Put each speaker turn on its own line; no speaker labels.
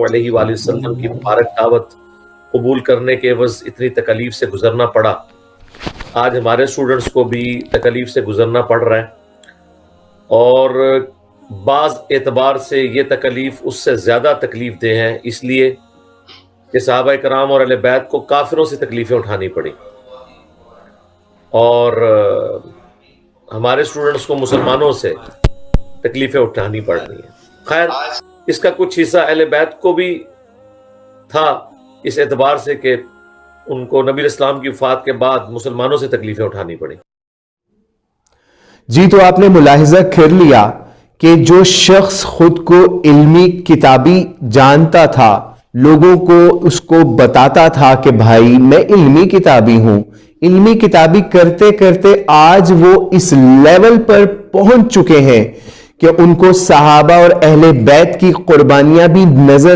علیہ وآلہ وسلم کی مبارک دعوت قبول کرنے کے عوض اتنی تکلیف سے گزرنا پڑا. آج ہمارے سٹوڈنٹس کو بھی تکلیف سے گزرنا پڑ رہا ہے، اور بعض اعتبار سے یہ تکلیف اس سے زیادہ تکلیف دہ ہیں، اس لیے کہ صحابہ کرام اور اہل بیت کو کافروں سے تکلیفیں اٹھانی پڑی، اور ہمارے سٹوڈنٹس کو مسلمانوں سے تکلیفیں اٹھانی پڑ رہی ہیں. خیر، اس کا کچھ حصہ اہل بیت کو بھی تھا، اس اعتبار سے کہ ان کو نبی اسلام کی وفات کے بعد مسلمانوں سے تکلیفیں اٹھانی پڑی.
جی، تو آپ نے ملاحظہ کر لیا کہ جو شخص خود کو علمی کتابی جانتا تھا، لوگوں کو اس کو بتاتا تھا کہ بھائی میں علمی کتابی ہوں، علمی کتابی کرتے کرتے آج وہ اس لیول پر پہنچ چکے ہیں کہ ان کو صحابہ اور اہل بیت کی قربانیاں بھی نظر